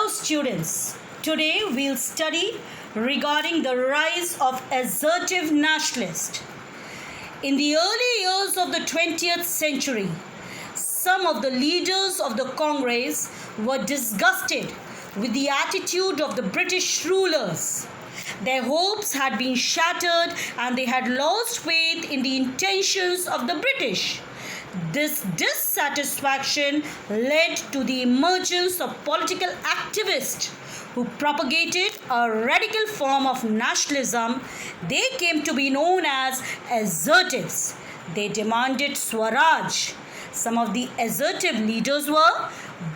Hello students, today we'll study regarding the rise of assertive nationalists. In the early years of the 20th century, some of the leaders of the Congress were disgusted with the attitude of the British rulers. Their hopes had been shattered and they had lost faith in the intentions of the British. This dissatisfaction led to the emergence of political activists who propagated a radical form of nationalism. They came to be known as assertives. They demanded Swaraj. Some of the assertive leaders were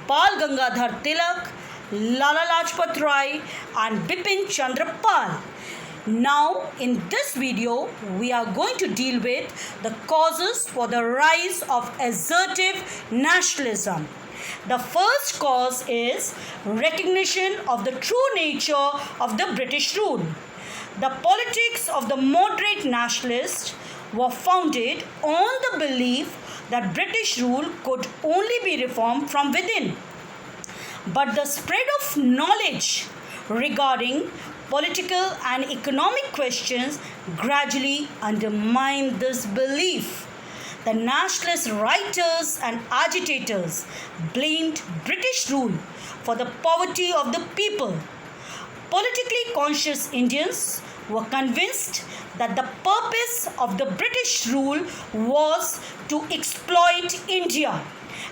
Bal Gangadhar Tilak, Lala Lajpat Rai and Bipin Chandra Pal. Now, in this video, we are going to deal with the causes for the rise of assertive nationalism. The first cause is recognition of the true nature of the British rule. The politics of the moderate nationalists were founded on the belief that British rule could only be reformed from within. But the spread of knowledge regarding political and economic questions gradually undermined this belief. The nationalist writers and agitators blamed British rule for the poverty of the people. Politically conscious Indians were convinced that the purpose of the British rule was to exploit India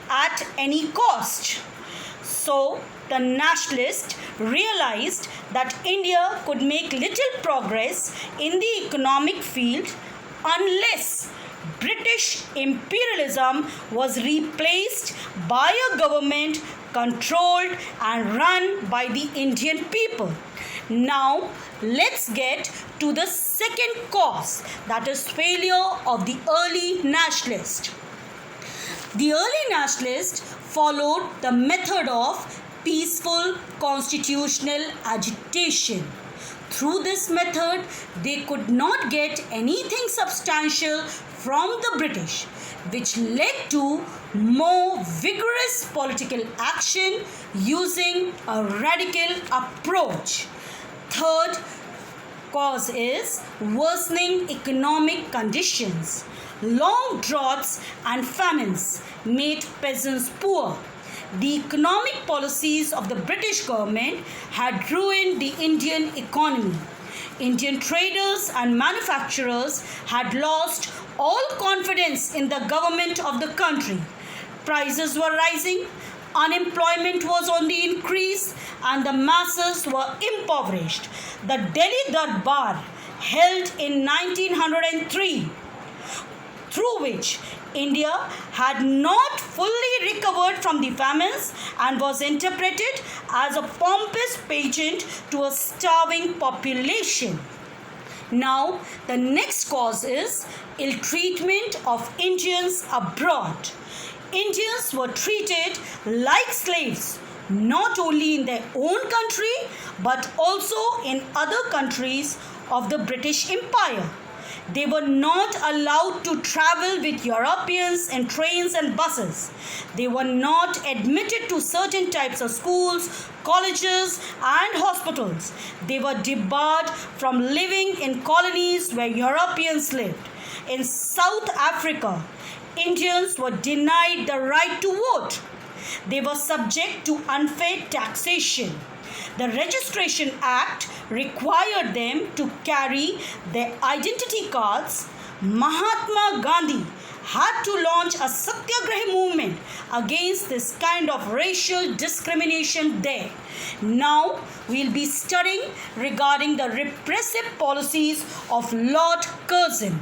at any cost. So, the nationalists realized that India could make little progress in the economic field unless British imperialism was replaced by a government controlled and run by the Indian people. Now, let's get to the second cause, that is failure of the early nationalists. The early nationalists followed the method of peaceful constitutional agitation. Through this method, they could not get anything substantial from the British, which led to more vigorous political action using a radical approach. Third cause is worsening economic conditions. Long droughts and famines made peasants poor. The economic policies of the British government had ruined the Indian economy. Indian traders and manufacturers had lost all confidence in the government of the country. Prices were rising, unemployment was on the increase, and the masses were impoverished. The Delhi Darbar, held in 1903, through which India had not fully recovered from the famines and was interpreted as a pompous pageant to a starving population. Now, the next cause is ill treatment of Indians abroad. Indians were treated like slaves, not only in their own country but also in other countries of the British Empire. They were not allowed to travel with Europeans in trains and buses. They were not admitted to certain types of schools, colleges, and hospitals. They were debarred from living in colonies where Europeans lived. In South Africa, Indians were denied the right to vote. They were subject to unfair taxation. The Registration Act required them to carry their identity cards. Mahatma Gandhi had to launch a satyagraha movement against this kind of racial discrimination there. Now, we'll be studying regarding the repressive policies of Lord Curzon.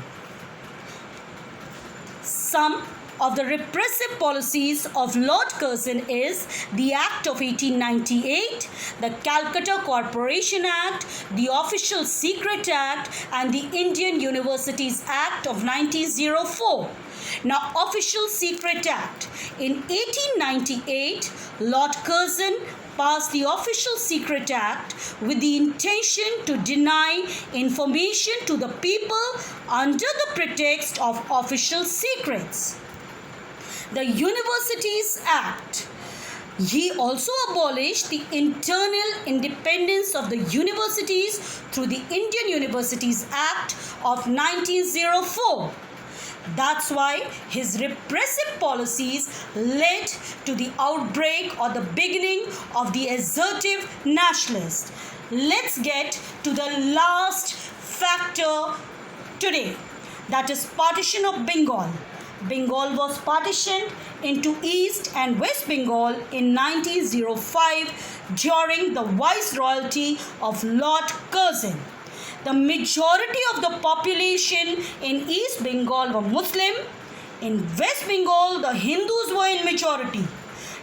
Some of the repressive policies of Lord Curzon is the Act of 1898, the Calcutta Corporation Act, the Official Secret Act, and the Indian Universities Act of 1904. Now, Official Secret Act. In 1898, Lord Curzon passed the Official Secret Act with the intention to deny information to the people under the pretext of official secrets. The Universities Act. He also abolished the internal independence of the universities through the Indian Universities Act of 1904. That's why his repressive policies led to the outbreak or the beginning of the assertive nationalists. Let's get to the last factor today, that is partition of Bengal. Bengal was partitioned into East and West Bengal in 1905 during the viceroyalty of Lord Curzon. The majority of the population in East Bengal were Muslim. In West Bengal, the Hindus were in majority.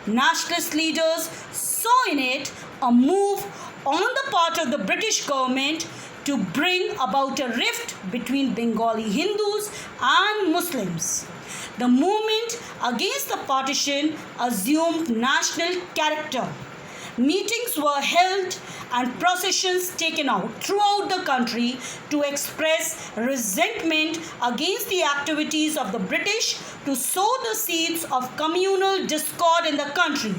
Nationalist leaders saw in it a move on the part of the British government to bring about a rift between Bengali Hindus and Muslims. The movement against the partition assumed national character. Meetings were held and processions taken out throughout the country to express resentment against the activities of the British to sow the seeds of communal discord in the country.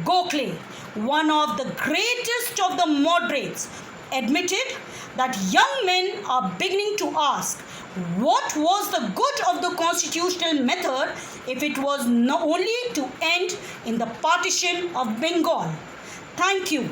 Gokhale, one of the greatest of the moderates, admitted that young men are beginning to ask what was the good of the constitutional method if it was not only to end in the partition of Bengal. Thank you.